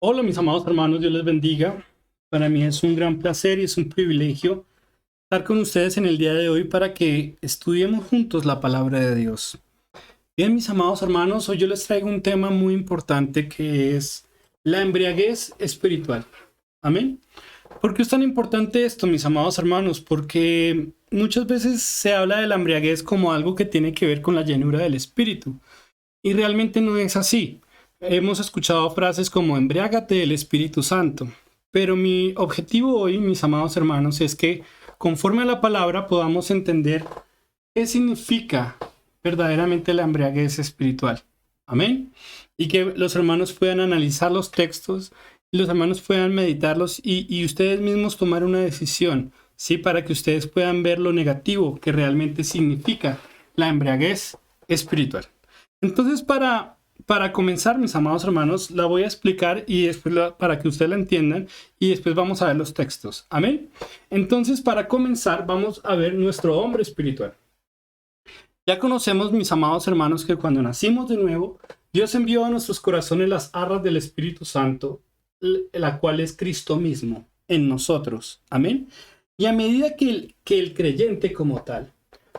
Hola mis amados hermanos, Dios les bendiga. Para mí es un gran placer y es un privilegio estar con ustedes en el día de hoy para que estudiemos juntos la palabra de Dios. Bien, mis amados hermanos, hoy yo les traigo un tema muy importante que es la embriaguez espiritual. Amén. ¿Por qué es tan importante esto, mis amados hermanos? Porque muchas veces se habla de la embriaguez como algo que tiene que ver con la llenura del espíritu. Y realmente no es así. Hemos escuchado frases como embriágate del Espíritu Santo. Pero mi objetivo hoy, mis amados hermanos, es que conforme a la palabra podamos entender qué significa verdaderamente la embriaguez espiritual. Amén. Y que los hermanos puedan analizar los textos, y los hermanos puedan meditarlos y ustedes mismos tomar una decisión, ¿sí? Para que ustedes puedan ver lo negativo que realmente significa la embriaguez espiritual. Entonces, para comenzar, mis amados hermanos, la voy a explicar y después para que ustedes la entiendan y después vamos a ver los textos. Amén. Entonces, para comenzar, vamos a ver nuestro hombre espiritual. Ya conocemos, mis amados hermanos, que cuando nacimos de nuevo, Dios envió a nuestros corazones las arras del Espíritu Santo, la cual es Cristo mismo en nosotros. Amén. Y a medida que el creyente como tal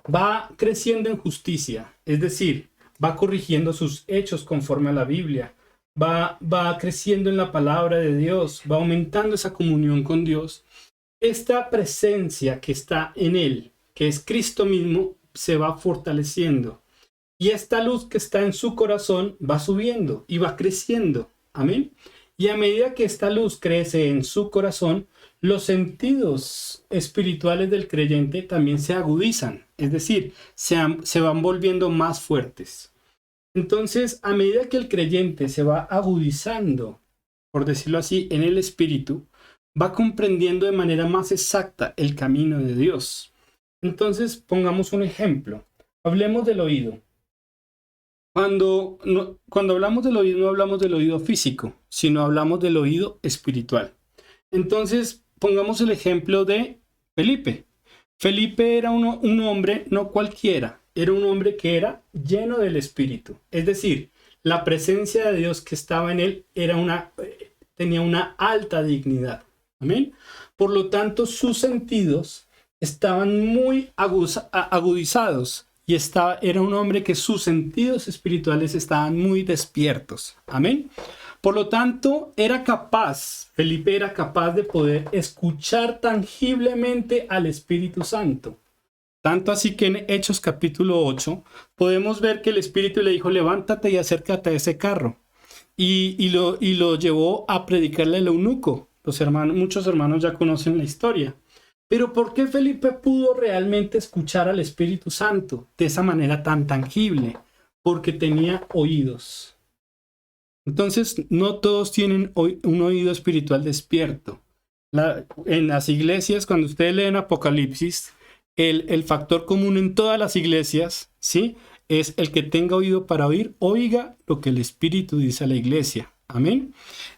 va creciendo en justicia, es decir, va corrigiendo sus hechos conforme a la Biblia, va creciendo en la palabra de Dios, va aumentando esa comunión con Dios, esta presencia que está en él, que es Cristo mismo, se va fortaleciendo. Y esta luz que está en su corazón va subiendo y va creciendo. Amén. Y a medida que esta luz crece en su corazón, los sentidos espirituales del creyente también se agudizan, es decir, se van volviendo más fuertes. Entonces, a medida que el creyente se va agudizando, por decirlo así, en el espíritu, va comprendiendo de manera más exacta el camino de Dios. Entonces, pongamos un ejemplo. Hablemos del oído. Cuando hablamos del oído, no hablamos del oído físico, sino hablamos del oído espiritual. Entonces, pongamos el ejemplo de Felipe. Felipe era un hombre no cualquiera, era un hombre que era lleno del Espíritu. Es decir, la presencia de Dios que estaba en él tenía una alta dignidad. Amén. Por lo tanto, sus sentidos estaban muy agudizados y era un hombre que sus sentidos espirituales estaban muy despiertos. Amén. Por lo tanto, Felipe era capaz de poder escuchar tangiblemente al Espíritu Santo. Tanto así que en Hechos capítulo 8 podemos ver que el Espíritu le dijo, levántate y acércate a ese carro. Y lo llevó a predicarle al eunuco. Muchos hermanos ya conocen la historia. Pero ¿por qué Felipe pudo realmente escuchar al Espíritu Santo de esa manera tan tangible? Porque tenía oídos. Entonces, no todos tienen un oído espiritual despierto. En las iglesias, cuando ustedes leen Apocalipsis, el factor común en todas las iglesias, ¿sí? Es el que tenga oído para oír, oiga lo que el Espíritu dice a la iglesia. Amén.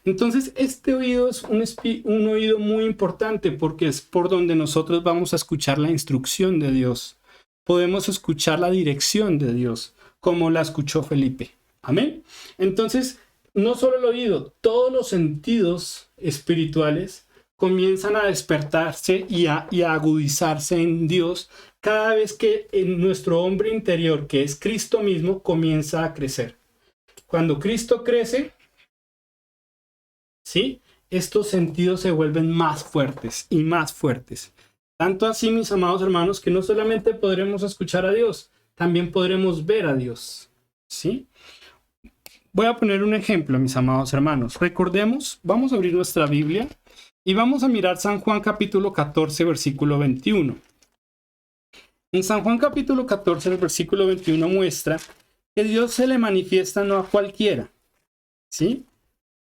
Entonces, este oído es un oído muy importante porque es por donde nosotros vamos a escuchar la instrucción de Dios. Podemos escuchar la dirección de Dios, como la escuchó Felipe. Amén. Entonces, no solo el oído, todos los sentidos espirituales comienzan a despertarse y a agudizarse en Dios cada vez que en nuestro hombre interior, que es Cristo mismo, comienza a crecer. Cuando Cristo crece, ¿sí? Estos sentidos se vuelven más fuertes y más fuertes. Tanto así, mis amados hermanos, que no solamente podremos escuchar a Dios, también podremos ver a Dios, ¿sí? Voy a poner un ejemplo, mis amados hermanos. Recordemos, vamos a abrir nuestra Biblia y vamos a mirar San Juan capítulo 14, versículo 21. En San Juan capítulo 14, el versículo 21 muestra que Dios se le manifiesta no a cualquiera, ¿sí?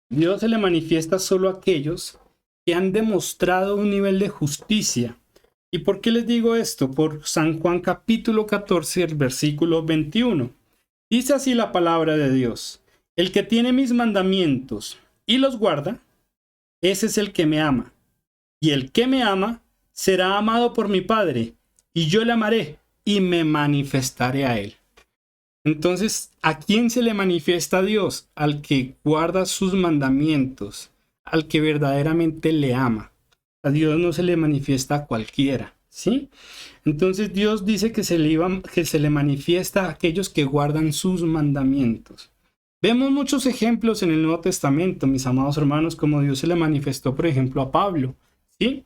Dios se le manifiesta solo a aquellos que han demostrado un nivel de justicia. ¿Y por qué les digo esto? Por San Juan capítulo 14, el versículo 21. Dice así la palabra de Dios. El que tiene mis mandamientos y los guarda, ese es el que me ama. Y el que me ama será amado por mi Padre, y yo le amaré y me manifestaré a él. Entonces, ¿a quién se le manifiesta a Dios? Al que guarda sus mandamientos. al que verdaderamente le ama. A Dios no se le manifiesta a cualquiera, ¿sí? Entonces Dios dice que que se le manifiesta a aquellos que guardan sus mandamientos. Vemos muchos ejemplos en el Nuevo Testamento, mis amados hermanos, como Dios se le manifestó, por ejemplo, a Pablo, ¿sí?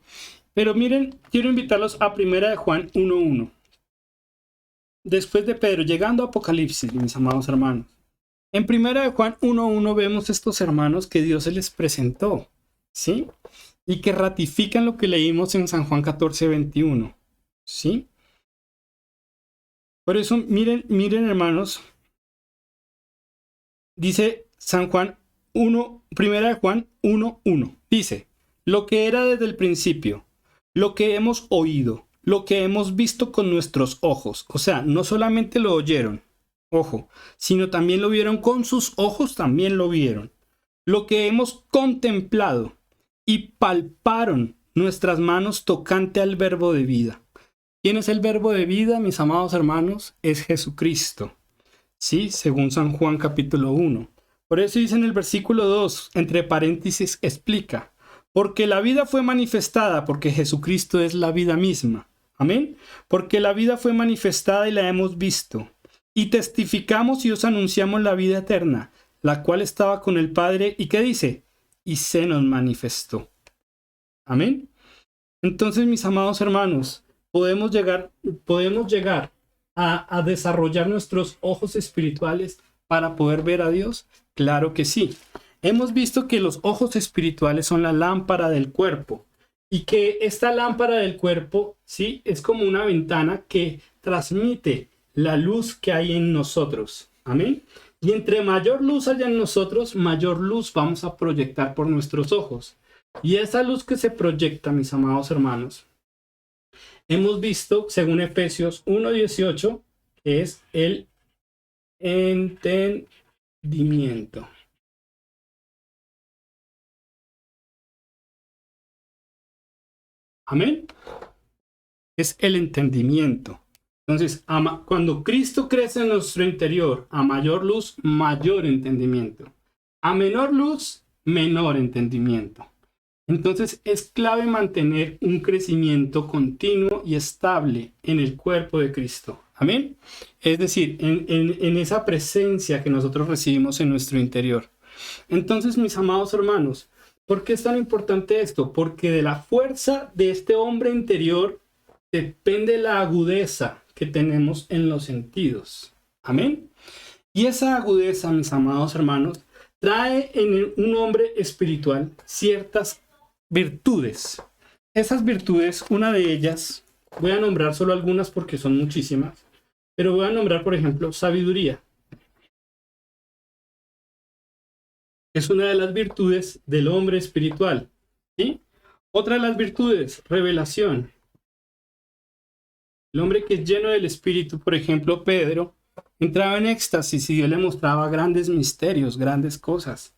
Pero miren, quiero invitarlos a 1 de Juan 1:1. Después de Pedro, llegando a Apocalipsis, mis amados hermanos. En 1 de Juan 1:1 vemos estos hermanos que Dios se les presentó, ¿sí? Y que ratifican lo que leímos en San Juan 14:21, ¿sí? Por eso, miren hermanos, dice San Juan 1, 1 de Juan 1:1, dice, lo que era desde el principio, lo que hemos oído, lo que hemos visto con nuestros ojos. O sea, no solamente lo oyeron, ojo, sino también lo vieron con sus ojos, también lo vieron. Lo que hemos contemplado y palparon nuestras manos tocante al verbo de vida. ¿Quién es el verbo de vida, mis amados hermanos? Es Jesucristo. Sí, según San Juan capítulo 1. Por eso dice en el versículo 2, entre paréntesis, explica, porque la vida fue manifestada, porque Jesucristo es la vida misma. Amén. Porque la vida fue manifestada y la hemos visto. Y testificamos y os anunciamos la vida eterna, la cual estaba con el Padre. ¿Y qué dice? Y se nos manifestó. Amén. Entonces, mis amados hermanos, podemos llegar a desarrollar nuestros ojos espirituales para poder ver a Dios. Claro que sí. Hemos visto que los ojos espirituales son la lámpara del cuerpo y que esta lámpara del cuerpo, sí, es como una ventana que transmite la luz que hay en nosotros. Amén. Y entre mayor luz haya en nosotros, mayor luz vamos a proyectar por nuestros ojos. Y esa luz que se proyecta, mis amados hermanos, hemos visto, según Efesios 1:18, que es el entendimiento. Amén. Es el entendimiento. Entonces, cuando Cristo crece en nuestro interior, a mayor luz, mayor entendimiento. A menor luz, menor entendimiento. Entonces, es clave mantener un crecimiento continuo y estable en el cuerpo de Cristo. Amén. Es decir, en esa presencia que nosotros recibimos en nuestro interior. Entonces, mis amados hermanos, ¿por qué es tan importante esto? Porque de la fuerza de este hombre interior depende la agudeza que tenemos en los sentidos. Amén. Y esa agudeza, mis amados hermanos, trae en un hombre espiritual ciertas virtudes. Esas virtudes, una de ellas, voy a nombrar solo algunas porque son muchísimas, pero voy a nombrar, por ejemplo, sabiduría. Es una de las virtudes del hombre espiritual, ¿sí? Otra de las virtudes, revelación. El hombre que es lleno del Espíritu, por ejemplo, Pedro, entraba en éxtasis y Dios le mostraba grandes misterios, grandes cosas,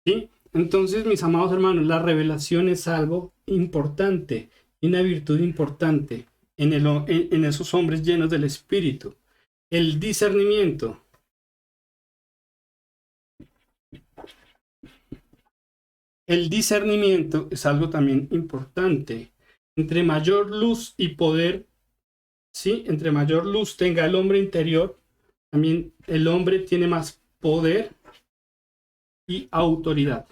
¿sí? Entonces, mis amados hermanos, la revelación es algo importante, una virtud importante en esos hombres llenos del Espíritu. El discernimiento. El discernimiento es algo también importante. Entre mayor luz y poder, ¿sí? Entre mayor luz tenga el hombre interior, también el hombre tiene más poder y autoridad.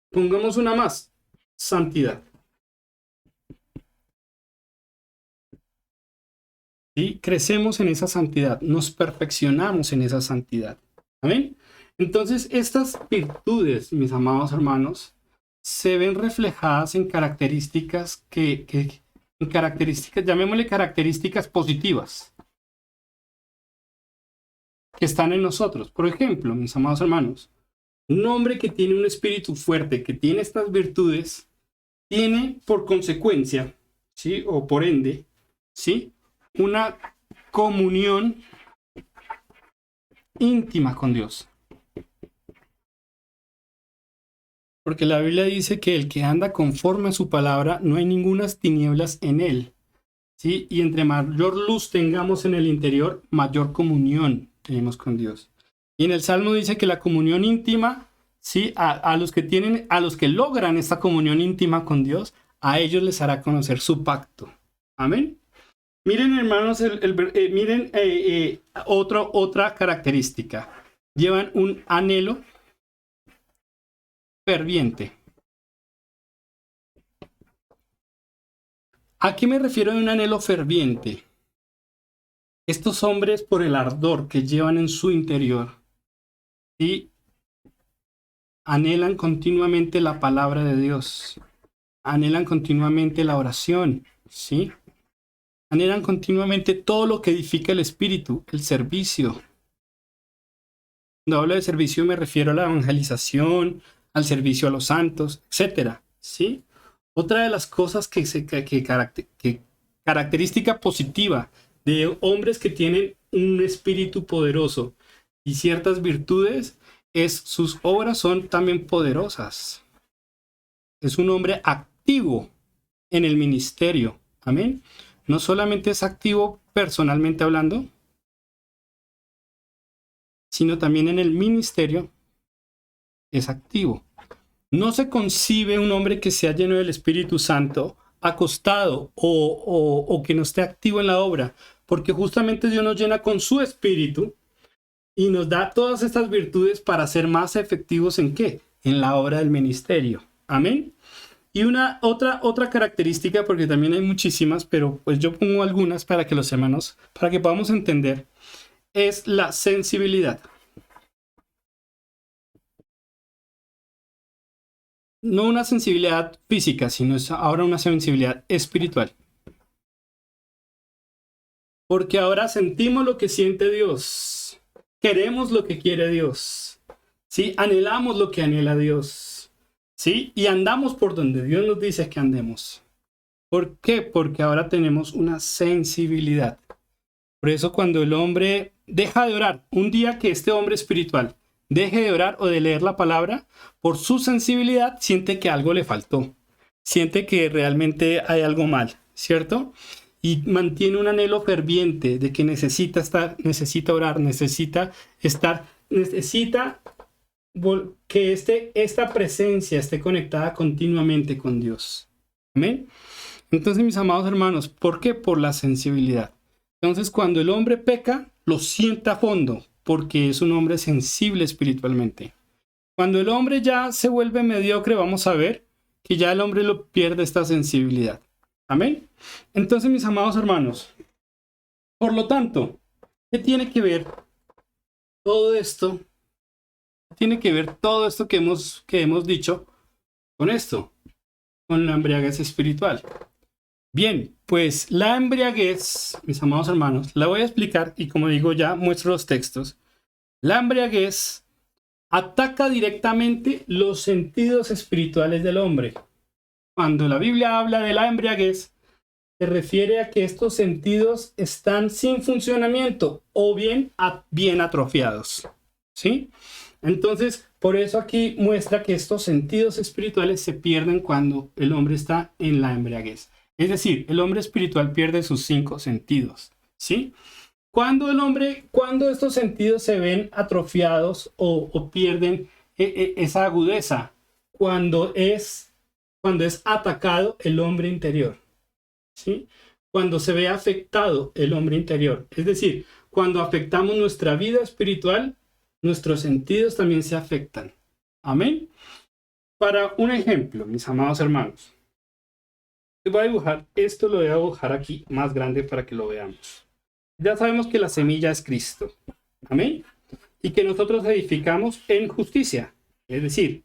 Pongamos una más, santidad. ¿Sí? Crecemos en esa santidad, nos perfeccionamos en esa santidad. ¿Amén? Entonces, estas virtudes, mis amados hermanos, se ven reflejadas en características llamémosle características positivas, que están en nosotros. Por ejemplo, mis amados hermanos, un hombre que tiene un espíritu fuerte, que tiene estas virtudes, tiene por consecuencia, ¿sí? O por ende, ¿sí? Una comunión íntima con Dios. Porque la Biblia dice que el que anda conforme a su palabra, no hay ningunas tinieblas en él. ¿Sí? Y entre mayor luz tengamos en el interior, mayor comunión tenemos con Dios. Y en el Salmo dice que la comunión íntima, ¿sí? A los que logran esta comunión íntima con Dios, a ellos les hará conocer su pacto. Amén. Miren, hermanos, miren otra característica. Llevan un anhelo ferviente. ¿A qué me refiero de un anhelo ferviente? Estos hombres, por el ardor que llevan en su interior, ¿sí? Anhelan continuamente la palabra de Dios. Anhelan continuamente la oración, ¿sí? Anhelan continuamente todo lo que edifica el espíritu, el servicio. Cuando hablo de servicio me refiero a la evangelización, al servicio a los santos, etcétera, ¿sí? Otra de las cosas que característica positiva de hombres que tienen un espíritu poderoso y ciertas virtudes es sus obras son también poderosas. Es un hombre activo en el ministerio. Amén. No solamente es activo personalmente hablando, sino también en el ministerio es activo. No se concibe un hombre que sea lleno del Espíritu Santo acostado o que no esté activo en la obra, porque justamente Dios nos llena con su Espíritu y nos da todas estas virtudes para ser más efectivos ¿en qué? En la obra del ministerio. Amén. Y otra característica, porque también hay muchísimas, pero pues yo pongo algunas para que los hermanos, para que podamos entender, es la sensibilidad. No una sensibilidad física, sino es ahora una sensibilidad espiritual. Porque ahora sentimos lo que siente Dios. Queremos lo que quiere Dios. ¿Sí? Anhelamos lo que anhela Dios. ¿Sí? Y andamos por donde Dios nos dice que andemos. ¿Por qué? Porque ahora tenemos una sensibilidad. Por eso cuando el hombre deja de orar, un día que este hombre espiritual deje de orar o de leer la palabra, por su sensibilidad siente que algo le faltó. Siente que realmente hay algo mal, ¿cierto? Y mantiene un anhelo ferviente de que necesita estar, necesita orar, necesita estar, necesita que esta presencia esté conectada continuamente con Dios. ¿Amén? Entonces, mis amados hermanos, ¿por qué? Por la sensibilidad. Entonces, cuando el hombre peca, lo siente a fondo, porque es un hombre sensible espiritualmente. Cuando el hombre ya se vuelve mediocre, vamos a ver que ya el hombre lo pierde esta sensibilidad. Amén. Entonces, mis amados hermanos, por lo tanto, ¿qué tiene que ver todo esto? Tiene que ver todo esto que hemos dicho con esto, con la embriaguez espiritual. Bien, pues la embriaguez, mis amados hermanos, la voy a explicar y como digo ya muestro los textos. La embriaguez ataca directamente los sentidos espirituales del hombre. Cuando la Biblia habla de la embriaguez, se refiere a que estos sentidos están sin funcionamiento o bien atrofiados. ¿Sí? Entonces, por eso aquí muestra que estos sentidos espirituales se pierden cuando el hombre está en la embriaguez. Es decir, el hombre espiritual pierde sus 5 sentidos. ¿Sí? Cuando estos sentidos se ven atrofiados o pierden esa agudeza, cuando es atacado el hombre interior, ¿sí? Cuando se ve afectado el hombre interior, es decir, cuando afectamos nuestra vida espiritual, nuestros sentidos también se afectan. Amén. Para un ejemplo, mis amados hermanos, voy a dibujar, esto lo voy a dibujar aquí más grande para que lo veamos. Ya sabemos que la semilla es Cristo. Amén. Y que nosotros edificamos en justicia. Es decir,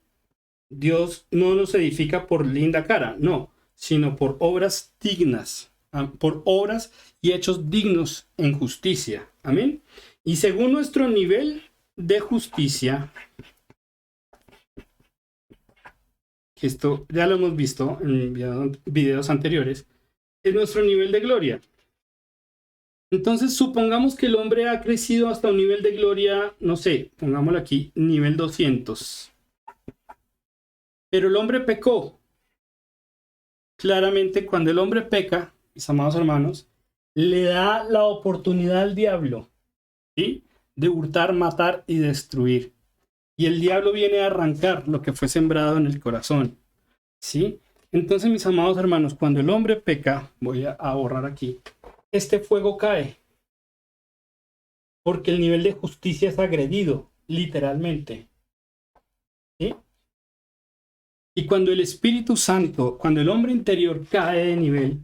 Dios no nos edifica por linda cara, no, sino por obras dignas, por obras y hechos dignos en justicia. Amén. Y según nuestro nivel de justicia, que esto ya lo hemos visto en videos anteriores, es nuestro nivel de gloria. Entonces, supongamos que el hombre ha crecido hasta un nivel de gloria, no sé, pongámoslo aquí, nivel 200. Pero el hombre pecó. Claramente, cuando el hombre peca, mis amados hermanos, le da la oportunidad al diablo, ¿sí? de hurtar, matar y destruir. Y el diablo viene a arrancar lo que fue sembrado en el corazón. ¿Sí? Entonces, mis amados hermanos, cuando el hombre peca, voy a borrar aquí, este fuego cae. Porque el nivel de justicia es agredido, literalmente. ¿Sí? Y cuando el Espíritu Santo, cuando el hombre interior cae de nivel,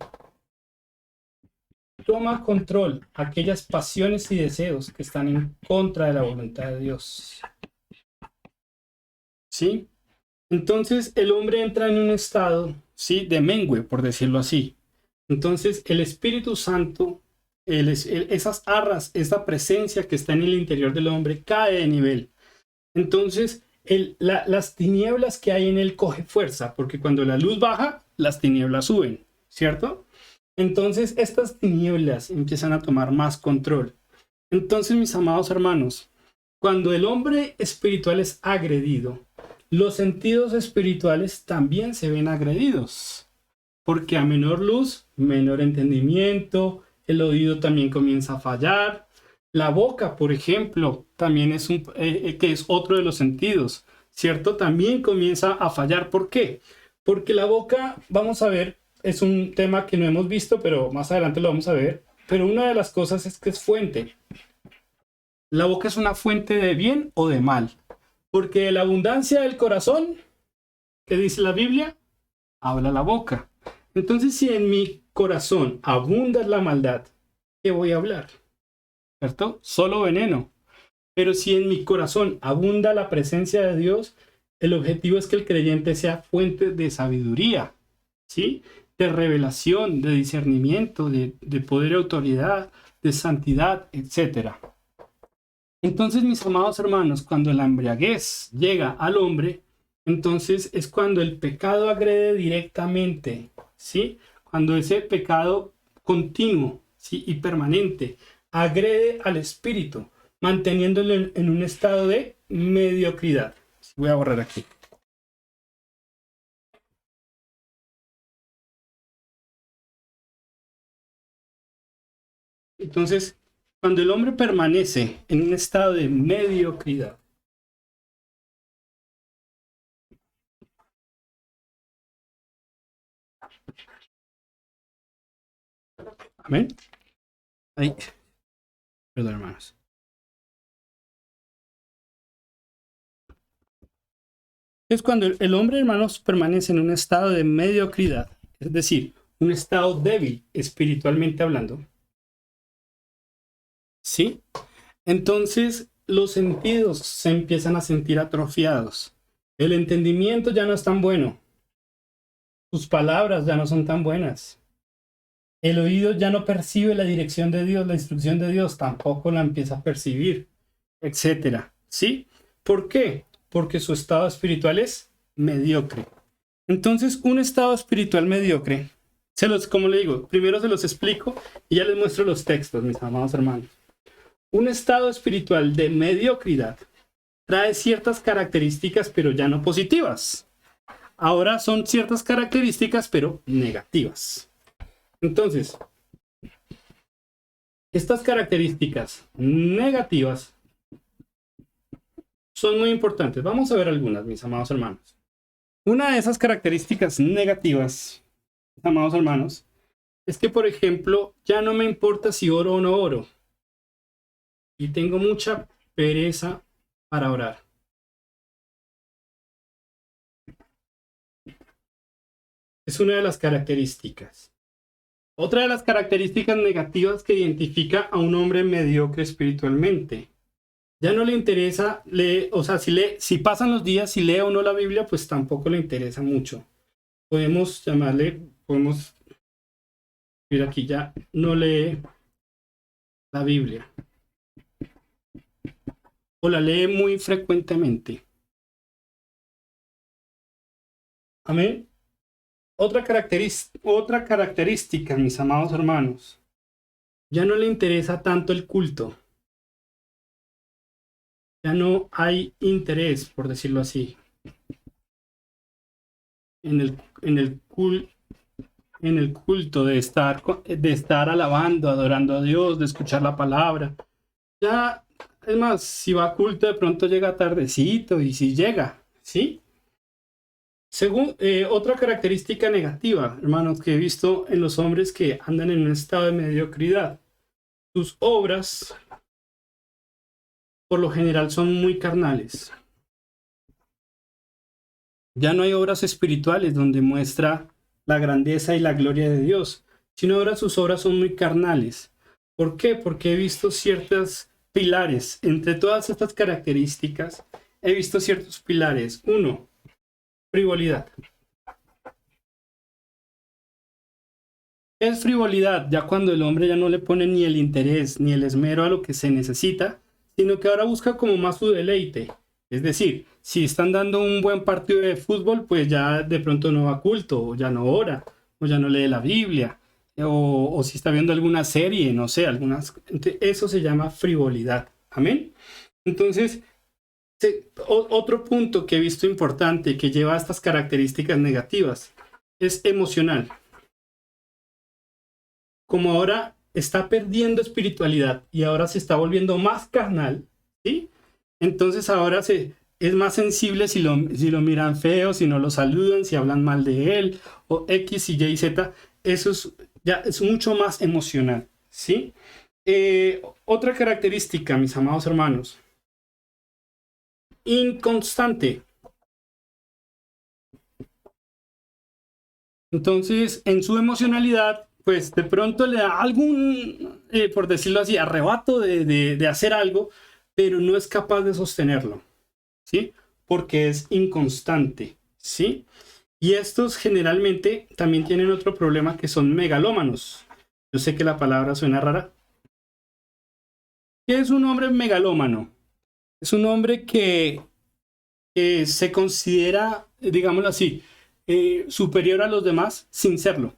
toma control aquellas pasiones y deseos que están en contra de la voluntad de Dios. ¿Sí? Entonces el hombre entra en un estado, ¿sí?, de mengue, por decirlo así. Entonces el Espíritu Santo, esas arras, esa presencia que está en el interior del hombre, cae de nivel. Entonces las tinieblas que hay en él coge fuerza, porque cuando la luz baja, las tinieblas suben, ¿cierto? Entonces estas tinieblas empiezan a tomar más control. Entonces, mis amados hermanos, cuando el hombre espiritual es agredido, los sentidos espirituales también se ven agredidos, porque a menor luz, menor entendimiento, el oído también comienza a fallar, la boca, por ejemplo, también es que es otro de los sentidos, ¿cierto? También comienza a fallar. ¿Por qué? Porque la boca, vamos a ver, es un tema que no hemos visto, pero más adelante lo vamos a ver, pero una de las cosas es que es fuente. La boca es una fuente de bien o de mal. Porque de la abundancia del corazón, ¿qué dice la Biblia? Habla la boca. Entonces, si en mi corazón abunda la maldad, ¿qué voy a hablar? ¿Cierto? Solo veneno. Pero si en mi corazón abunda la presencia de Dios, el objetivo es que el creyente sea fuente de sabiduría, ¿sí? De revelación, de discernimiento, de poder y autoridad, de santidad, etcétera. Entonces, mis amados hermanos, cuando la embriaguez llega al hombre, entonces es cuando el pecado agrede directamente, ¿sí? Cuando ese pecado continuo, ¿sí?, y permanente agrede al espíritu, manteniéndolo en un estado de mediocridad. Voy a borrar aquí. Entonces, cuando el hombre permanece en un estado de mediocridad, amén. Ay, perdón, hermanos. Es cuando el hombre, hermanos, permanece en un estado de mediocridad, es decir, un estado débil espiritualmente hablando. ¿Sí? Entonces los sentidos se empiezan a sentir atrofiados. El entendimiento ya no es tan bueno. Sus palabras ya no son tan buenas. El oído ya no percibe la dirección de Dios, la instrucción de Dios, tampoco la empieza a percibir, etcétera. ¿Sí? ¿Por qué? Porque su estado espiritual es mediocre. Entonces, un estado espiritual mediocre, como le digo, primero se los explico y ya les muestro los textos, mis amados hermanos. Un estado espiritual de mediocridad trae ciertas características, pero ya no positivas. Ahora son ciertas características, pero negativas. Entonces, estas características negativas son muy importantes. Vamos a ver algunas, mis amados hermanos. Una de esas características negativas, mis amados hermanos, es que, por ejemplo, ya no me importa si oro o no oro. Y tengo mucha pereza para orar. Es una de las características. Otra de las características negativas que identifica a un hombre mediocre espiritualmente. Ya no le interesa leer, o sea, si pasan los días, si lee o no la Biblia, pues tampoco le interesa mucho. Podemos ir aquí, ya no lee la Biblia. O la lee muy frecuentemente. Amén. Otra característica, mis amados hermanos, ya no le interesa tanto el culto. Ya no hay interés, por decirlo así, en el culto de estar alabando, adorando a Dios, de escuchar la palabra. Ya Es más, si va a culto, de pronto llega tardecito y si llega, ¿sí? Según otra característica negativa, hermanos, que he visto en los hombres que andan en un estado de mediocridad, sus obras por lo general son muy carnales. Ya no hay obras espirituales donde muestra la grandeza y la gloria de Dios, sino ahora sus obras son muy carnales. ¿Por qué? Porque he visto ciertos pilares. Entre todas estas características, he visto ciertos pilares. Uno, frivolidad. ¿Qué es frivolidad? Ya cuando el hombre ya no le pone ni el interés ni el esmero a lo que se necesita, sino que ahora busca como más su deleite. Es decir, si están dando un buen partido de fútbol, pues ya de pronto no va a culto, o ya no ora, o ya no lee la Biblia, o si está viendo alguna serie, no sé, eso se llama frivolidad. Amén. Entonces, otro punto que he visto importante que lleva a estas características negativas es emocional. Como ahora está perdiendo espiritualidad y ahora se está volviendo más carnal, ¿sí? Entonces ahora es más sensible si lo miran feo, si no lo saludan, si hablan mal de él, o X y Y, Z. Eso ya es mucho más emocional, ¿sí? Otra característica, mis amados hermanos, inconstante. Entonces, en su emocionalidad, pues de pronto le da algún, por decirlo así, arrebato de hacer algo, pero no es capaz de sostenerlo, ¿sí? Porque es inconstante, ¿sí? Y estos generalmente también tienen otro problema que son megalómanos. Yo sé que la palabra suena rara. ¿Qué es un hombre megalómano? Es un hombre que se considera, digámoslo así, superior a los demás sin serlo.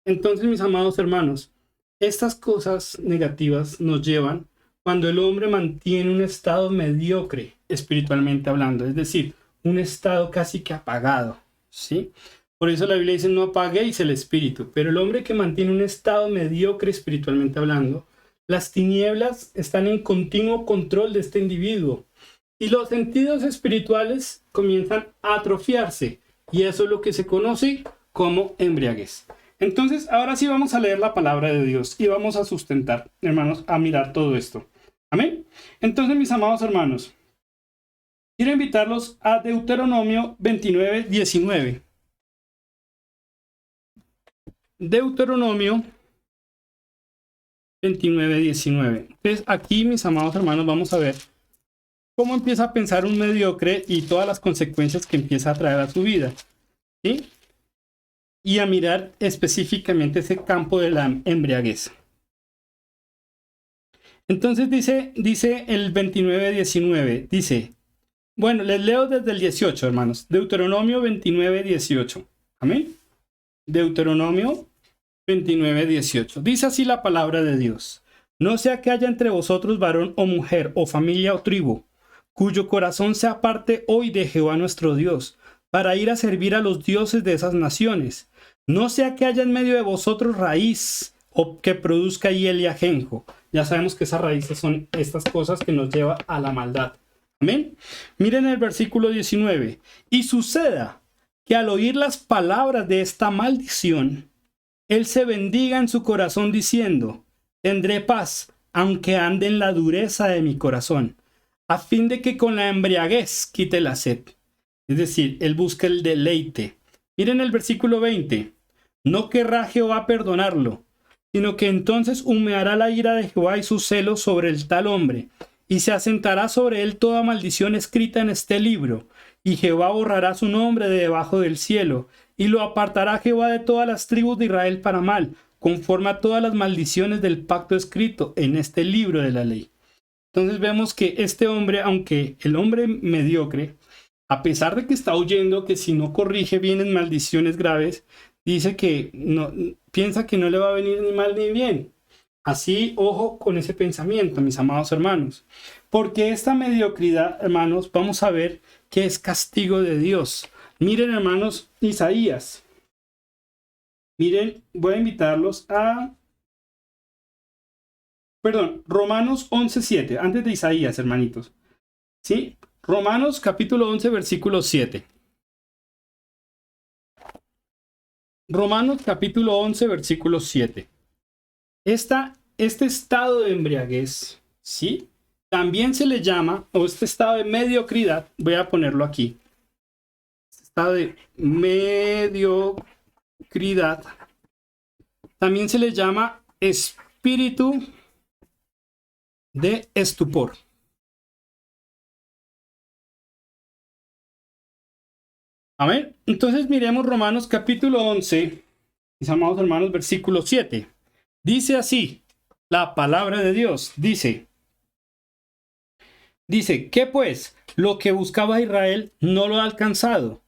Entonces, mis amados hermanos, estas cosas negativas nos llevan cuando el hombre mantiene un estado mediocre espiritualmente hablando, es decir, un estado casi que apagado, ¿sí? Por eso la Biblia dice no apaguéis el espíritu, pero el hombre que mantiene un estado mediocre espiritualmente hablando, las tinieblas están en continuo control de este individuo y los sentidos espirituales comienzan a atrofiarse y eso es lo que se conoce como embriaguez. Entonces, ahora sí vamos a leer la palabra de Dios y vamos a sustentar, hermanos, a mirar todo esto. Amén. Entonces, mis amados hermanos, quiero invitarlos a Deuteronomio 29, 19. Deuteronomio 29, 19. Entonces, aquí, mis amados hermanos, vamos a ver cómo empieza a pensar un mediocre y todas las consecuencias que empieza a traer a su vida, ¿sí? Y a mirar específicamente ese campo de la embriaguez. Entonces dice el 29:19, dice, bueno, les leo desde el 18, hermanos, Deuteronomio 29:18, amén. Deuteronomio 29:18, dice así la palabra de Dios, no sea que haya entre vosotros varón o mujer o familia o tribu, cuyo corazón se aparte hoy de Jehová nuestro Dios, para ir a servir a los dioses de esas naciones. No sea que haya en medio de vosotros raíz o que produzca hiel y ajenjo. Ya sabemos que esas raíces son estas cosas que nos llevan a la maldad. Amén. Miren el versículo 19. Y suceda que al oír las palabras de esta maldición, él se bendiga en su corazón diciendo, tendré paz, aunque ande en la dureza de mi corazón, a fin de que con la embriaguez quite la sed. Es decir, él busca el deleite. Miren el versículo 20. No querrá Jehová perdonarlo, sino que entonces humeará la ira de Jehová y su celo sobre el tal hombre, y se asentará sobre él toda maldición escrita en este libro, y Jehová borrará su nombre de debajo del cielo, y lo apartará Jehová de todas las tribus de Israel para mal, conforme a todas las maldiciones del pacto escrito en este libro de la ley. Entonces vemos que este hombre, aunque el hombre mediocre, a pesar de que está oyendo que si no corrige vienen maldiciones graves, dice que no, piensa que no le va a venir ni mal ni bien. Así, ojo con ese pensamiento, mis amados hermanos. Porque esta mediocridad, hermanos, vamos a ver que es castigo de Dios. Miren, hermanos, Isaías. Miren, voy a invitarlos a Perdón, Romanos 11:7, antes de Isaías, hermanitos. ¿Sí? Romanos capítulo 11, versículo 7. Romanos capítulo 11, versículo 7. Este estado de embriaguez, ¿sí? También se le llama, o este estado de mediocridad, voy a ponerlo aquí. Este estado de mediocridad también se le llama espíritu de estupor. Amén. Entonces miremos Romanos capítulo 11, mis amados hermanos, versículo 7. Dice así, la palabra de Dios, dice, ¿qué pues? Lo que buscaba Israel no lo ha alcanzado,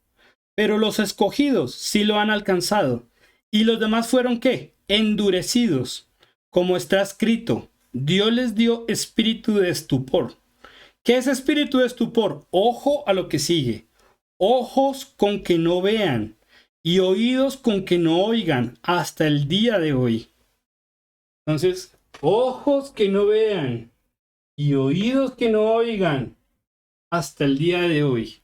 pero los escogidos sí lo han alcanzado. ¿Y los demás fueron qué? Endurecidos, como está escrito, Dios les dio espíritu de estupor. ¿Qué es espíritu de estupor? Ojo a lo que sigue. Ojos con que no vean y oídos con que no oigan hasta el día de hoy. Entonces, ojos que no vean y oídos que no oigan hasta el día de hoy.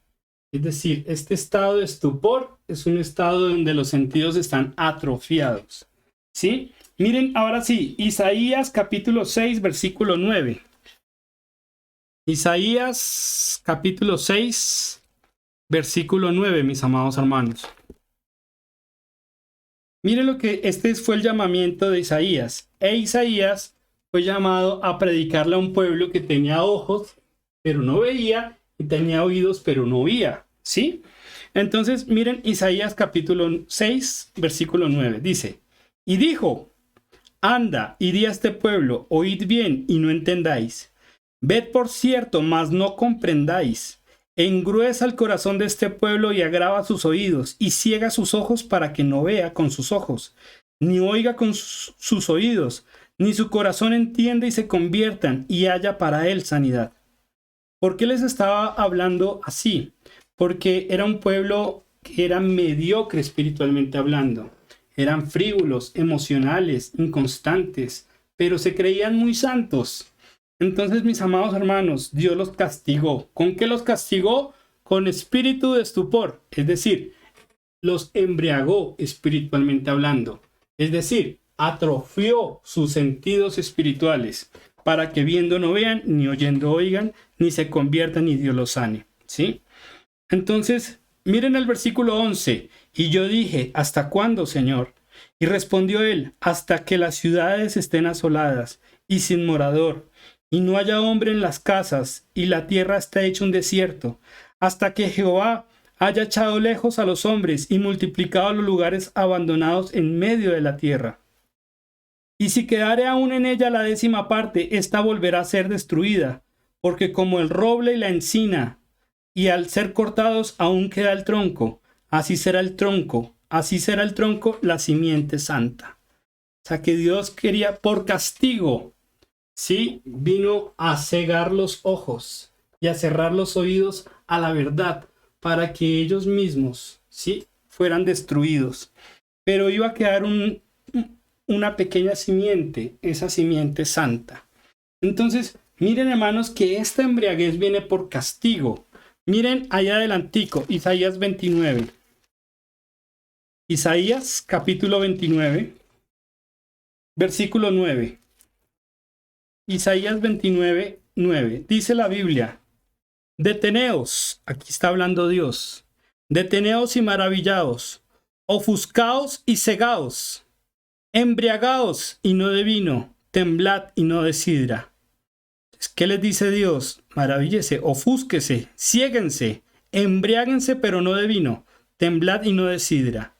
Es decir, este estado de estupor es un estado donde los sentidos están atrofiados. ¿Sí? Miren, ahora sí, Isaías capítulo 6, versículo 9. Isaías capítulo 6, versículo 9, mis amados hermanos. Miren lo que este fue el llamamiento de Isaías. Isaías fue llamado a predicarle a un pueblo que tenía ojos, pero no veía, y tenía oídos, pero no oía. ¿Sí? Entonces, miren Isaías capítulo 6, versículo 9. Dice, y dijo, anda, y di a este pueblo, oíd bien y no entendáis. Ved por cierto, mas no comprendáis. Engruesa el corazón de este pueblo y agrava sus oídos, y ciega sus ojos para que no vea con sus ojos, ni oiga con sus oídos, ni su corazón entienda y se conviertan, y haya para él sanidad. ¿Por qué les estaba hablando así? Porque era un pueblo que era mediocre espiritualmente hablando. Eran frívolos, emocionales, inconstantes, pero se creían muy santos. Entonces, mis amados hermanos, Dios los castigó. ¿Con qué los castigó? Con espíritu de estupor. Es decir, los embriagó espiritualmente hablando. Es decir, atrofió sus sentidos espirituales para que viendo no vean, ni oyendo oigan, ni se conviertan y Dios los sane. ¿Sí? Entonces, miren el versículo 11. Y yo dije, ¿hasta cuándo, Señor? Y respondió él, hasta que las ciudades estén asoladas y sin morador, y no haya hombre en las casas, y la tierra esté hecha un desierto, hasta que Jehová haya echado lejos a los hombres y multiplicado los lugares abandonados en medio de la tierra. Y si quedare aún en ella la 10ª parte, ésta volverá a ser destruida, porque como el roble y la encina, y al ser cortados aún queda el tronco, así será el tronco, la simiente santa. O sea que Dios quería, por castigo, ¿sí? Vino a cegar los ojos y a cerrar los oídos a la verdad para que ellos mismos, ¿sí? Fueran destruidos. Pero iba a quedar una pequeña simiente, esa simiente santa. Entonces, miren hermanos que esta embriaguez viene por castigo. Miren allá adelantico, Isaías 29. Isaías capítulo 29, versículo 9. Isaías 29, 9. Dice la Biblia, deteneos, aquí está hablando Dios, deteneos y maravillaos, ofuscaos y cegaos, embriagaos y no de vino, temblad y no de sidra. ¿Qué les dice Dios? Maravíllese, ofúsquese, ciéguense, embriáguense pero no de vino, temblad y no de sidra.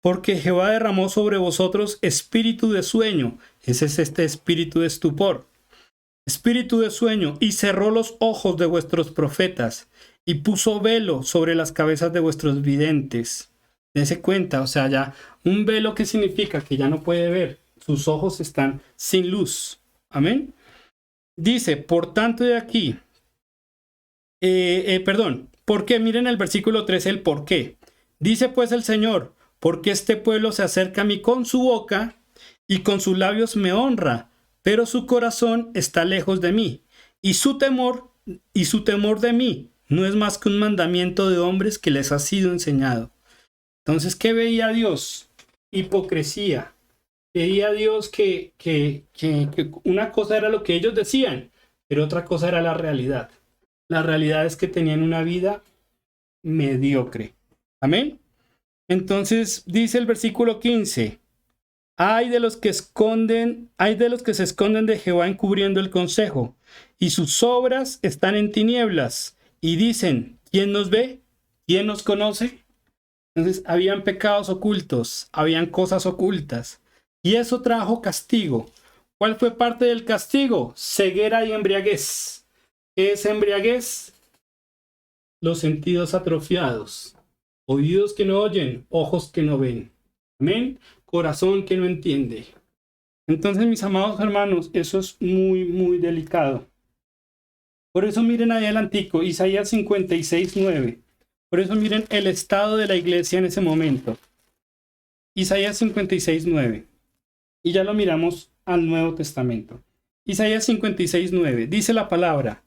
Porque Jehová derramó sobre vosotros espíritu de sueño, ese es este espíritu de estupor, espíritu de sueño, y cerró los ojos de vuestros profetas, y puso velo sobre las cabezas de vuestros videntes. Dese cuenta, o sea, ya un velo que significa que ya no puede ver, sus ojos están sin luz. Amén. Dice, por tanto de aquí, porque miren el versículo 13, el por qué. Dice pues el Señor, porque este pueblo se acerca a mí con su boca y con sus labios me honra, pero su corazón está lejos de mí, y su temor de mí no es más que un mandamiento de hombres que les ha sido enseñado. Entonces, ¿qué veía Dios? Hipocresía. Veía Dios que una cosa era lo que ellos decían, pero otra cosa era la realidad. La realidad es que tenían una vida mediocre. Amén. Entonces dice el versículo 15: Hay de los que se esconden de Jehová encubriendo el consejo, y sus obras están en tinieblas, y dicen: ¿quién nos ve? ¿Quién nos conoce? Entonces habían pecados ocultos, habían cosas ocultas, y eso trajo castigo. ¿Cuál fue parte del castigo? Ceguera y embriaguez. ¿Qué es embriaguez? Los sentidos atrofiados, oídos que no oyen, ojos que no ven. Amén. Corazón que no entiende. Entonces, mis amados hermanos, eso es muy, muy delicado. Por eso miren ahí adelantico, Isaías 56:9. Por eso miren el estado de la iglesia en ese momento. Isaías 56:9. Y ya lo miramos al Nuevo Testamento. Isaías 56:9. Dice la palabra: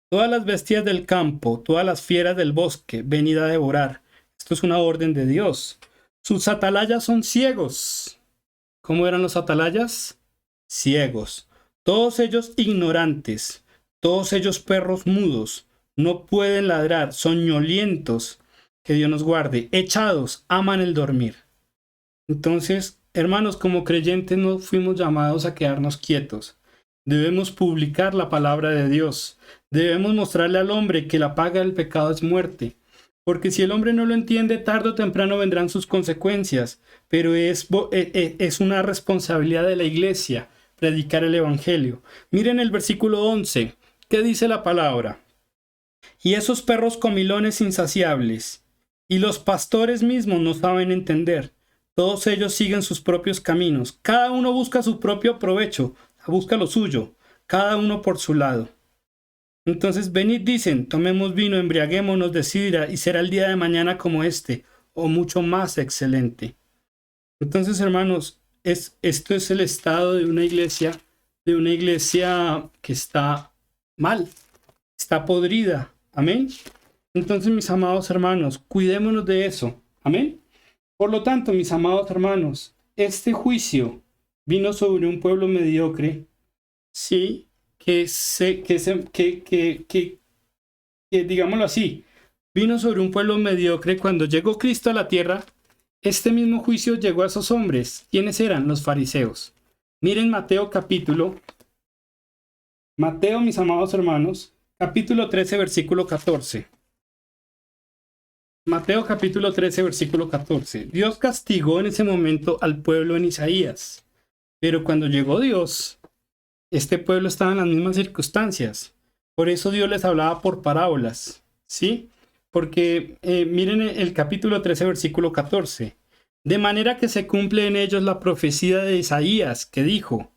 todas las bestias del campo, todas las fieras del bosque, venid a devorar. Esto es una orden de Dios. Sus atalayas son ciegos. ¿Cómo eran los atalayas? Ciegos. Todos ellos ignorantes. Todos ellos perros mudos. No pueden ladrar. Soñolientos. Que Dios nos guarde. Echados. Aman el dormir. Entonces, hermanos, como creyentes no fuimos llamados a quedarnos quietos. Debemos publicar la palabra de Dios. Debemos mostrarle al hombre que la paga del pecado es muerte. Porque si el hombre no lo entiende, tarde o temprano vendrán sus consecuencias. Pero es una responsabilidad de la iglesia predicar el evangelio. Miren el versículo 11. ¿Qué dice la palabra? Y esos perros comilones insaciables, y los pastores mismos no saben entender. Todos ellos siguen sus propios caminos. Cada uno busca su propio provecho, busca lo suyo, cada uno por su lado. Entonces venid, dicen, tomemos vino, embriaguémonos de sidra, y será el día de mañana como este, o mucho más excelente. Entonces, hermanos, esto es el estado de una iglesia que está mal, está podrida. Amén. Entonces, mis amados hermanos, cuidémonos de eso. Amén. Por lo tanto, mis amados hermanos, este juicio vino sobre un pueblo mediocre, sí, que digámoslo así, vino sobre un pueblo mediocre. Cuando llegó Cristo a la tierra, este mismo juicio llegó a esos hombres. ¿Quiénes eran? Los fariseos. Miren Mateo, mis amados hermanos, capítulo 13, versículo 14. Mateo capítulo 13, versículo 14. Dios castigó en ese momento al pueblo en Isaías. Pero cuando llegó Dios, este pueblo estaba en las mismas circunstancias. Por eso Dios les hablaba por parábolas. ¿Sí? Porque miren el capítulo 13, versículo 14. De manera que se cumple en ellos la profecía de Isaías, que dijo: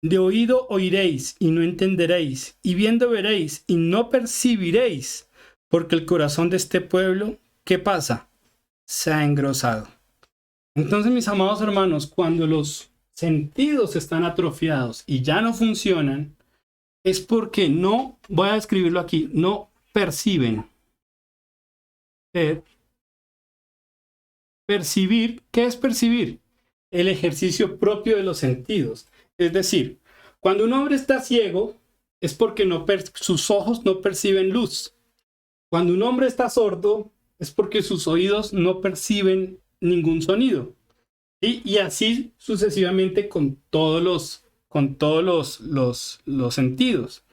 de oído oiréis y no entenderéis, y viendo veréis y no percibiréis, porque el corazón de este pueblo, ¿qué pasa? Se ha engrosado. Entonces, mis amados hermanos, cuando los sentidos están atrofiados y ya no funcionan, es porque no, voy a escribirlo aquí, no perciben. Percibir, ¿qué es percibir? El ejercicio propio de los sentidos. Es decir, cuando un hombre está ciego, es porque sus ojos no perciben luz. Cuando un hombre está sordo, es porque sus oídos no perciben ningún sonido. ¿Sí? Y así sucesivamente con todos los sentidos.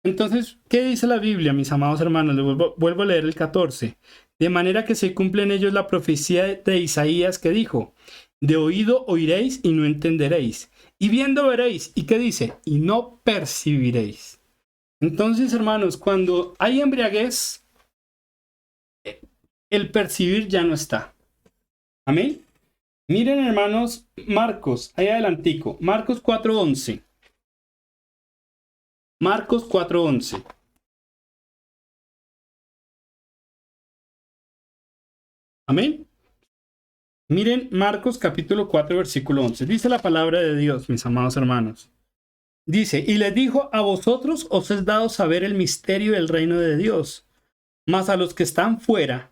Entonces, ¿qué dice la Biblia, mis amados hermanos? Vuelvo a leer el 14. De manera que se cumple en ellos la profecía de Isaías, que dijo: de oído oiréis y no entenderéis, y viendo veréis. ¿Y qué dice? Y no percibiréis. Entonces, hermanos, cuando hay embriaguez, el percibir ya no está. Amén. Miren, hermanos, Marcos, ahí adelantico, Marcos 4:11. Marcos 4:11. Amén. Miren Marcos capítulo 4, versículo 11. Dice la palabra de Dios, mis amados hermanos. Dice, y les dijo, a vosotros os es dado saber el misterio del reino de Dios, mas a los que están fuera,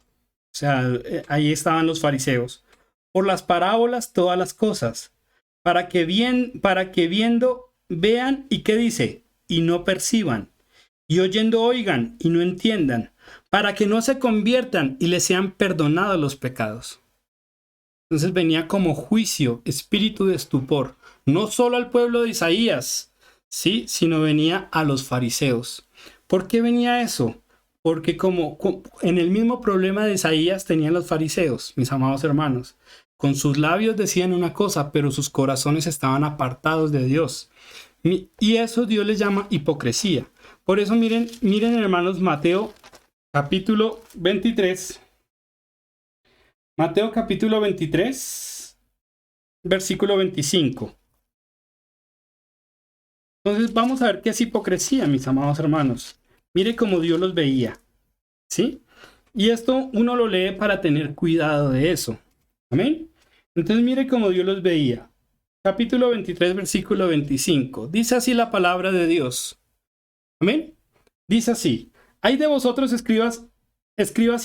o sea, ahí estaban los fariseos, por las parábolas todas las cosas, para que viendo vean y qué dice, y no perciban, y oyendo oigan y no entiendan, para que no se conviertan y les sean perdonados los pecados. Entonces venía como juicio, espíritu de estupor, no solo al pueblo de Isaías, sí, sino venía a los fariseos. ¿Por qué venía eso? Porque como en el mismo problema de Isaías tenían los fariseos, mis amados hermanos. Con sus labios decían una cosa, pero sus corazones estaban apartados de Dios. Y eso Dios les llama hipocresía. Por eso miren hermanos, Mateo capítulo 23. Mateo capítulo 23, versículo 25. Entonces vamos a ver qué es hipocresía, mis amados hermanos. Mire cómo Dios los veía, ¿sí? Y esto uno lo lee para tener cuidado de eso. Amén. Entonces mire cómo Dios los veía. Capítulo 23, versículo 25. Dice así la palabra de Dios. Amén. Dice así: hay de vosotros escribas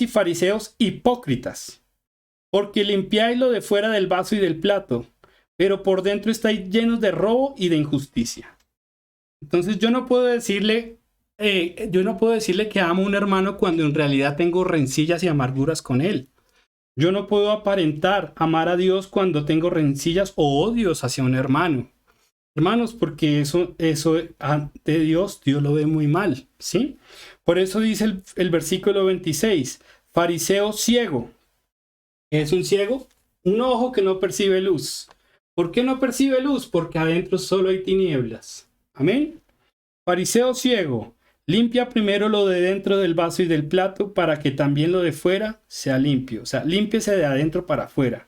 y fariseos hipócritas, porque limpiáis lo de fuera del vaso y del plato, pero por dentro estáis llenos de robo y de injusticia. Entonces yo no puedo decirle que amo a un hermano cuando en realidad tengo rencillas y amarguras con él. Yo no puedo aparentar amar a Dios cuando tengo rencillas o odios hacia un hermano. Hermanos, porque eso ante Dios lo ve muy mal, ¿sí? Por eso dice el versículo 26, fariseo ciego. ¿Es un ciego? Un ojo que no percibe luz. ¿Por qué no percibe luz? Porque adentro solo hay tinieblas. Amén. Fariseo ciego, limpia primero lo de dentro del vaso y del plato para que también lo de fuera sea limpio. O sea, límpiese de adentro para afuera.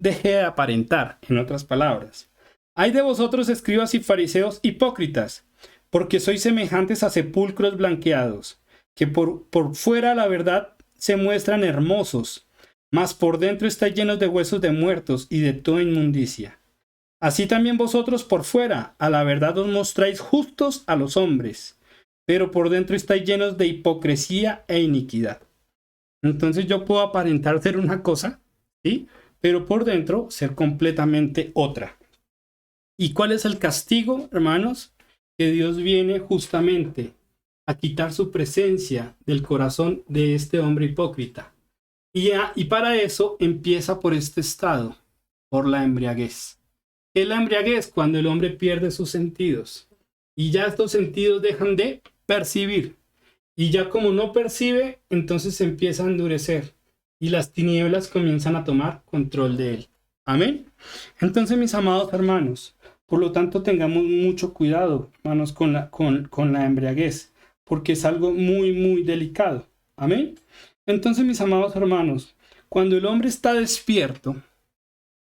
Deje de aparentar, en otras palabras. Hay de vosotros escribas y fariseos hipócritas, porque sois semejantes a sepulcros blanqueados, que por fuera la verdad se muestran hermosos, mas por dentro estáis llenos de huesos de muertos y de toda inmundicia. Así también vosotros por fuera, a la verdad os mostráis justos a los hombres, pero por dentro estáis llenos de hipocresía e iniquidad. Entonces yo puedo aparentar ser una cosa, ¿sí? Pero por dentro ser completamente otra. ¿Y cuál es el castigo, hermanos? Que Dios viene justamente a quitar su presencia del corazón de este hombre hipócrita. Y para eso empieza por este estado, por la embriaguez. ¿Qué es la embriaguez? Cuando el hombre pierde sus sentidos. Y ya estos sentidos dejan de percibir. Y ya como no percibe, entonces se empieza a endurecer. Y las tinieblas comienzan a tomar control de él. Amén. Entonces, mis amados hermanos, por lo tanto tengamos mucho cuidado, hermanos, con la embriaguez. Porque es algo muy, muy delicado. Amén. Entonces, mis amados hermanos, cuando el hombre está despierto,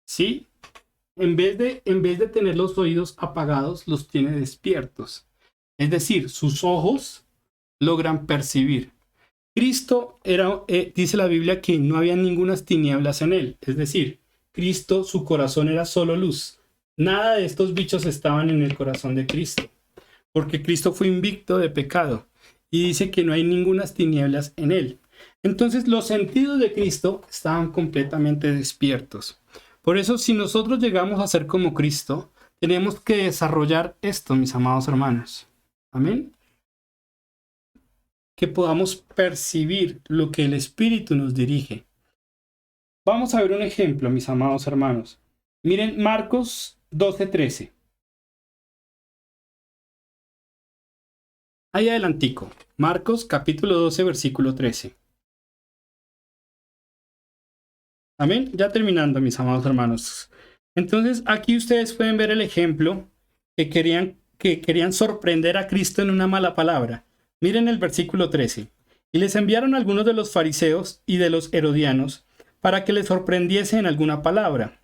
¿sí? En vez de tener los oídos apagados, los tiene despiertos. Es decir, sus ojos logran percibir. Cristo dice la Biblia que no había ninguna tinieblas en él. Es decir, Cristo, su corazón era solo luz. Nada de estos bichos estaban en el corazón de Cristo. Porque Cristo fue invicto de pecado. Y dice que no hay ninguna tinieblas en él. Entonces los sentidos de Cristo estaban completamente despiertos. Por eso, si nosotros llegamos a ser como Cristo, tenemos que desarrollar esto, mis amados hermanos. Amén. Que podamos percibir lo que el Espíritu nos dirige. Vamos a ver un ejemplo, mis amados hermanos. Miren Marcos 12:13. Ahí adelantico. Marcos capítulo 12, versículo 13. Amén. Ya terminando, mis amados hermanos. Entonces, aquí ustedes pueden ver el ejemplo que querían sorprender a Cristo en una mala palabra. Miren el versículo 13. Y les enviaron algunos de los fariseos y de los herodianos para que les sorprendiese en alguna palabra.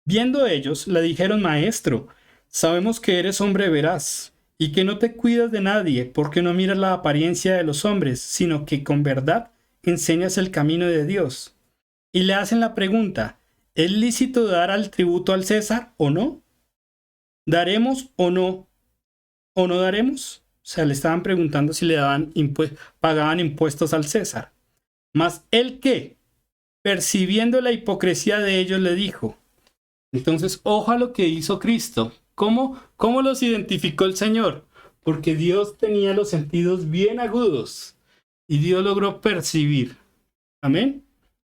Viendo ellos, le dijeron: Maestro, sabemos que eres hombre veraz y que no te cuidas de nadie, porque no miras la apariencia de los hombres, sino que con verdad enseñas el camino de Dios. Y le hacen la pregunta: ¿es lícito dar al tributo al César o no? ¿Daremos o no o no daremos? O sea, le estaban preguntando si le pagaban impuestos al César. Mas él que, percibiendo la hipocresía de ellos, le dijo. Entonces, ojo a lo que hizo Cristo. ¿Cómo los identificó el Señor? Porque Dios tenía los sentidos bien agudos y Dios logró percibir. Amén.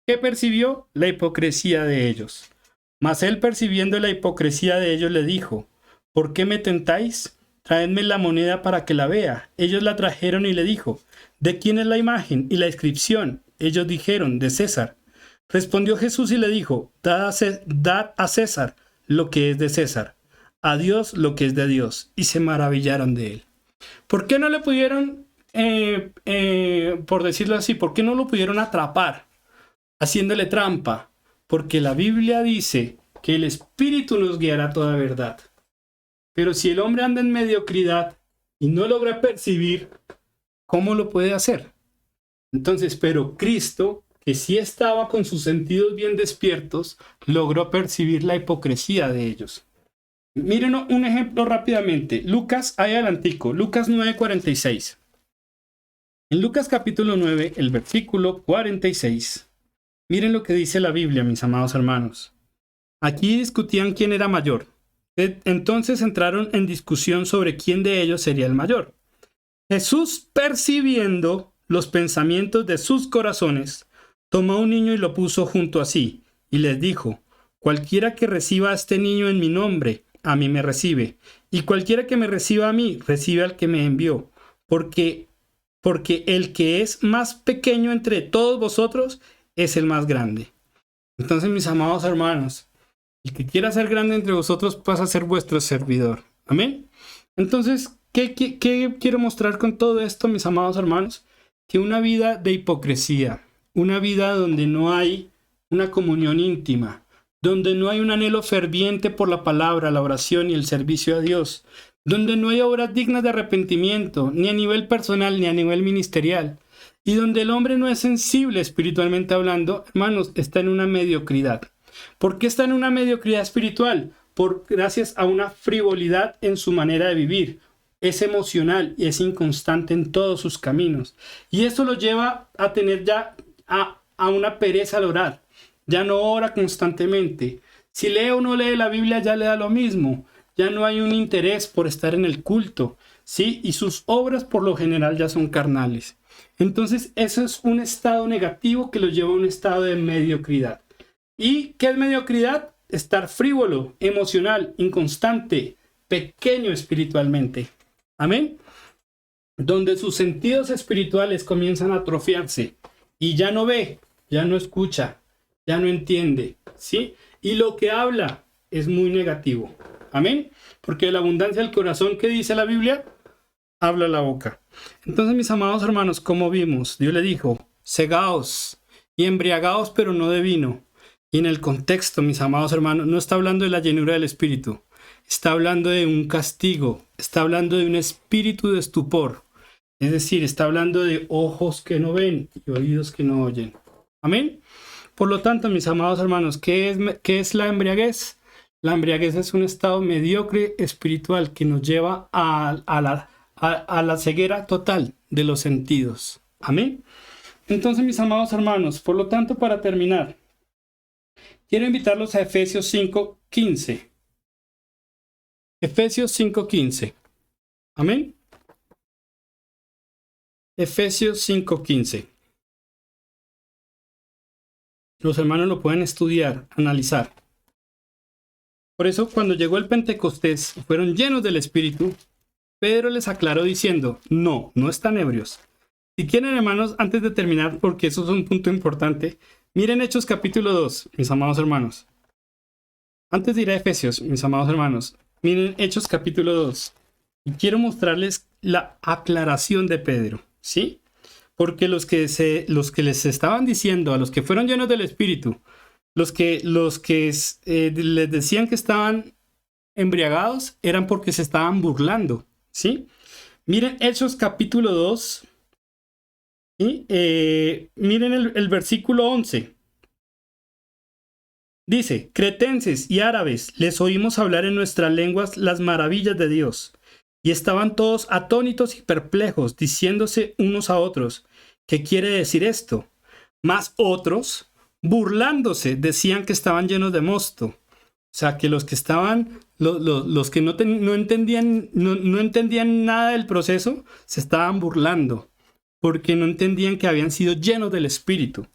¿Qué percibió? La hipocresía de ellos. Mas él, percibiendo la hipocresía de ellos, le dijo, ¿por qué me tentáis? Traedme la moneda para que la vea. Ellos la trajeron y le dijo, ¿de quién es la imagen y la inscripción? Ellos dijeron, de César. Respondió Jesús y le dijo, dad a César lo que es de César, a Dios lo que es de Dios. Y se maravillaron de él. ¿Por qué no le pudieron, por decirlo así, por qué no lo pudieron atrapar haciéndole trampa? Porque la Biblia dice que el Espíritu nos guiará a toda verdad. Pero si el hombre anda en mediocridad y no logra percibir, ¿cómo lo puede hacer? Entonces, pero Cristo, que sí estaba con sus sentidos bien despiertos, logró percibir la hipocresía de ellos. Miren un ejemplo rápidamente. Lucas, ahí adelantico, Lucas 9:46. En Lucas capítulo 9, el versículo 46. Miren lo que dice la Biblia, mis amados hermanos. Aquí discutían quién era mayor. Entonces entraron en discusión sobre quién de ellos sería el mayor. Jesús, percibiendo los pensamientos de sus corazones, tomó a un niño y lo puso junto a sí, y les dijo, cualquiera que reciba a este niño en mi nombre, a mí me recibe, y cualquiera que me reciba a mí, recibe al que me envió, porque el que es más pequeño entre todos vosotros es el más grande. Entonces, mis amados hermanos, el que quiera ser grande entre vosotros pasa a ser vuestro servidor. Amén. Entonces, ¿qué quiero mostrar con todo esto, mis amados hermanos? Que una vida de hipocresía, una vida donde no hay una comunión íntima, donde no hay un anhelo ferviente por la palabra, la oración y el servicio a Dios, donde no hay obras dignas de arrepentimiento, ni a nivel personal ni a nivel ministerial, y donde el hombre no es sensible espiritualmente hablando, hermanos, está en una mediocridad. ¿Por qué está en una mediocridad espiritual? Gracias a una frivolidad en su manera de vivir. Es emocional y es inconstante en todos sus caminos. Y esto lo lleva a tener ya a una pereza al orar. Ya no ora constantemente. Si lee o no lee la Biblia ya le da lo mismo. Ya no hay un interés por estar en el culto, ¿sí? Y sus obras por lo general ya son carnales. Entonces eso es un estado negativo que lo lleva a un estado de mediocridad. ¿Y qué es mediocridad? Estar frívolo, emocional, inconstante, pequeño espiritualmente. Amén. Donde sus sentidos espirituales comienzan a atrofiarse y ya no ve, ya no escucha, ya no entiende, ¿sí? Y lo que habla es muy negativo. Amén. Porque de la abundancia del corazón, ¿qué dice la Biblia? Habla la boca. Entonces, mis amados hermanos, como vimos, Dios le dijo, cegaos y embriagaos, pero no de vino. Y en el contexto, mis amados hermanos, no está hablando de la llenura del Espíritu. Está hablando de un castigo. Está hablando de un espíritu de estupor. Es decir, está hablando de ojos que no ven y oídos que no oyen. Amén. Por lo tanto, mis amados hermanos, ¿qué es la embriaguez? La embriaguez es un estado mediocre espiritual que nos lleva a la ceguera total de los sentidos. Amén. Entonces, mis amados hermanos, por lo tanto, para terminar, quiero invitarlos a Efesios 5:15. Efesios 5:15. Amén. Efesios 5:15. Los hermanos lo pueden estudiar, analizar. Por eso, cuando llegó el Pentecostés y fueron llenos del Espíritu, Pedro les aclaró diciendo, no están ebrios. Si quieren, hermanos, antes de terminar, porque eso es un punto importante, miren Hechos capítulo 2, mis amados hermanos. Antes de ir a Efesios, mis amados hermanos, miren Hechos capítulo 2. Y quiero mostrarles la aclaración de Pedro, ¿sí? Porque los que les estaban diciendo, a los que fueron llenos del Espíritu, los que les decían que estaban embriagados, eran porque se estaban burlando, ¿sí? Miren Hechos capítulo 2, ¿sí? Miren el versículo 11. Dice, cretenses y árabes, les oímos hablar en nuestras lenguas las maravillas de Dios. Y estaban todos atónitos y perplejos, diciéndose unos a otros, ¿qué quiere decir esto? Mas otros, burlándose, decían que estaban llenos de mosto. O sea, que los que estaban, los que no entendían nada del proceso, se estaban burlando, porque no entendían que habían sido llenos del Espíritu.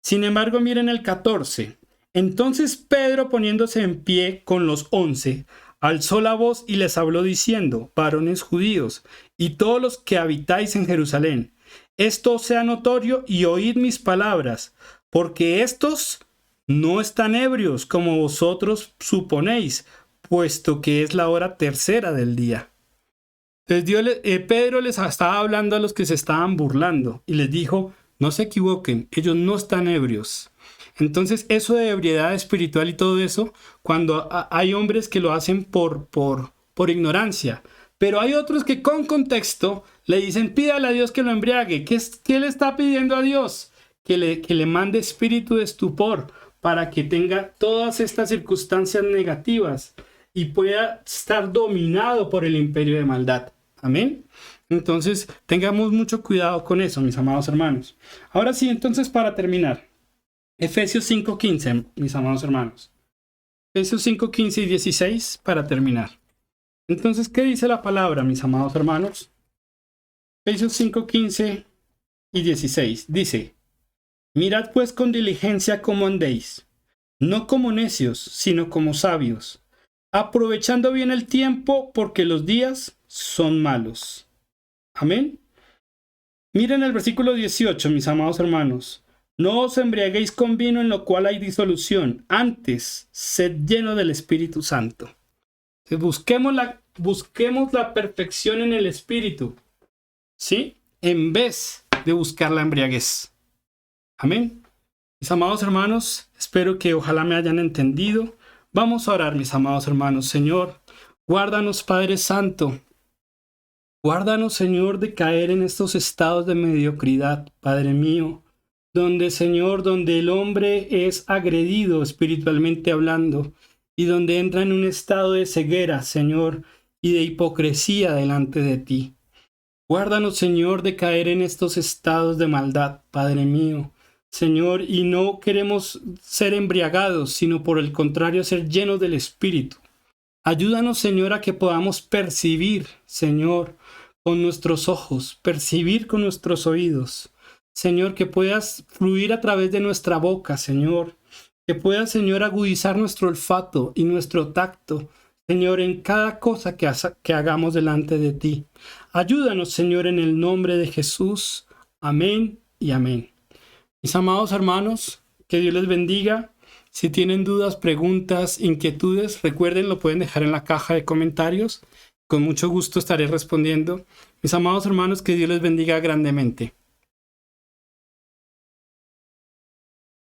Sin embargo, miren el 14. Entonces Pedro, poniéndose en pie con los 11, alzó la voz y les habló diciendo, varones judíos, y todos los que habitáis en Jerusalén, esto sea notorio y oíd mis palabras, porque estos no están ebrios como vosotros suponéis, puesto que es la hora tercera del día. Entonces Pedro les estaba hablando a los que se estaban burlando y les dijo, no se equivoquen, ellos no están ebrios. Entonces eso de ebriedad espiritual y todo eso, cuando hay hombres que lo hacen por ignorancia, pero hay otros que con contexto le dicen, pídale a Dios que lo embriague. ¿Qué le está pidiendo a Dios? Que le mande espíritu de estupor para que tenga todas estas circunstancias negativas y pueda estar dominado por el imperio de maldad. Amén. Entonces tengamos mucho cuidado con eso, mis amados hermanos. Ahora sí, entonces para terminar, Efesios 5:15, mis amados hermanos. Efesios 5:15 y 16 para terminar. Entonces, ¿qué dice la palabra, mis amados hermanos? Efesios 5:15 y 16 dice, mirad pues con diligencia cómo andéis, no como necios, sino como sabios, aprovechando bien el tiempo porque los días son malos. Amén. Miren el versículo 18, mis amados hermanos. No os embriaguéis con vino en lo cual hay disolución, antes sed lleno del Espíritu Santo. Busquemos la perfección en el Espíritu, ¿sí? En vez de buscar la embriaguez. Amén. Mis amados hermanos, espero que ojalá me hayan entendido. Vamos a orar, mis amados hermanos. Señor, guárdanos, Padre Santo. Guárdanos, Señor, de caer en estos estados de mediocridad, Padre mío, donde, Señor, donde el hombre es agredido espiritualmente hablando y donde entra en un estado de ceguera, Señor, y de hipocresía delante de ti. Guárdanos, Señor, de caer en estos estados de maldad, Padre mío. Señor, y no queremos ser embriagados, sino por el contrario, ser llenos del Espíritu. Ayúdanos, Señor, a que podamos percibir, Señor, con nuestros ojos, percibir con nuestros oídos. Señor, que puedas fluir a través de nuestra boca, Señor. Que puedas, Señor, agudizar nuestro olfato y nuestro tacto, Señor, en cada cosa que hagamos delante de ti. Ayúdanos, Señor, en el nombre de Jesús. Amén y amén. Mis amados hermanos, que Dios les bendiga. Si tienen dudas, preguntas, inquietudes, recuerden, lo pueden dejar en la caja de comentarios. Con mucho gusto estaré respondiendo. Mis amados hermanos, que Dios les bendiga grandemente.